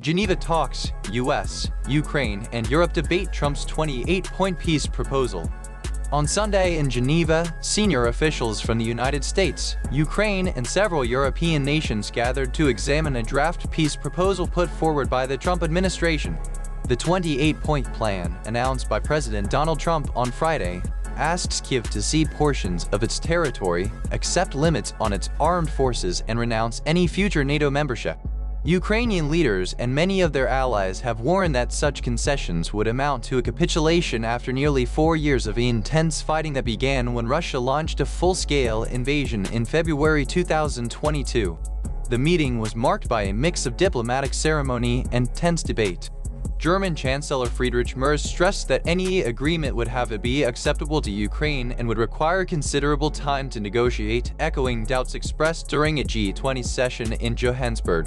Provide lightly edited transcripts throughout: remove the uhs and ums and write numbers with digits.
Geneva talks, US, Ukraine, and Europe debate Trump's 28-point peace proposal. On Sunday in Geneva, senior officials from the United States, Ukraine, and several European nations gathered to examine a draft peace proposal put forward by the Trump administration. The 28-point plan, announced by President Donald Trump on Friday, asks Kyiv to cede portions of its territory, accept limits on its armed forces, and renounce any future NATO membership. Ukrainian leaders and many of their allies have warned that such concessions would amount to a capitulation after nearly 4 years of intense fighting that began when Russia launched a full-scale invasion in February 2022. The meeting was marked by a mix of diplomatic ceremony and tense debate. German Chancellor Friedrich Merz stressed that any agreement would have to be acceptable to Ukraine and would require considerable time to negotiate, echoing doubts expressed during a G20 session in Johannesburg.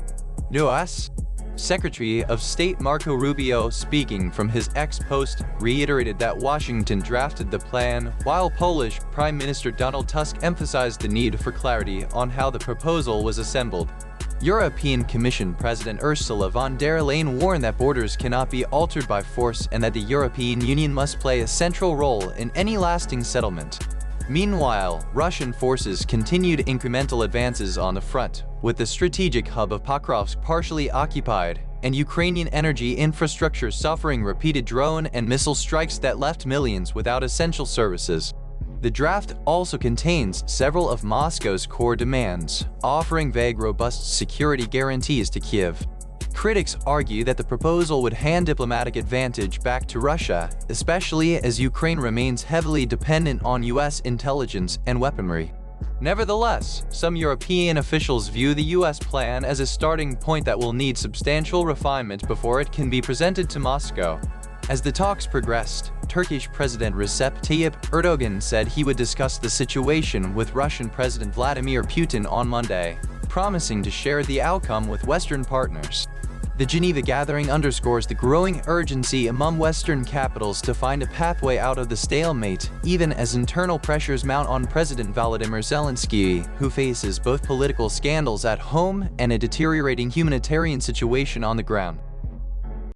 U.S. Secretary of State Marco Rubio, speaking from his ex-post, reiterated that Washington drafted the plan, while Polish Prime Minister Donald Tusk emphasized the need for clarity on how the proposal was assembled. European Commission President Ursula von der Leyen warned that borders cannot be altered by force and that the European Union must play a central role in any lasting settlement. Meanwhile, Russian forces continued incremental advances on the front, with the strategic hub of Pokrovsk partially occupied, and Ukrainian energy infrastructure suffering repeated drone and missile strikes that left millions without essential services. The draft also contains several of Moscow's core demands, offering vague, robust security guarantees to Kyiv. Critics argue that the proposal would hand diplomatic advantage back to Russia, especially as Ukraine remains heavily dependent on US intelligence and weaponry. Nevertheless, some European officials view the US plan as a starting point that will need substantial refinement before it can be presented to Moscow. As the talks progressed, Turkish President Recep Tayyip Erdogan said he would discuss the situation with Russian President Vladimir Putin on Monday, promising to share the outcome with Western partners. The Geneva gathering underscores the growing urgency among Western capitals to find a pathway out of the stalemate, even as internal pressures mount on President Volodymyr Zelensky, who faces both political scandals at home and a deteriorating humanitarian situation on the ground.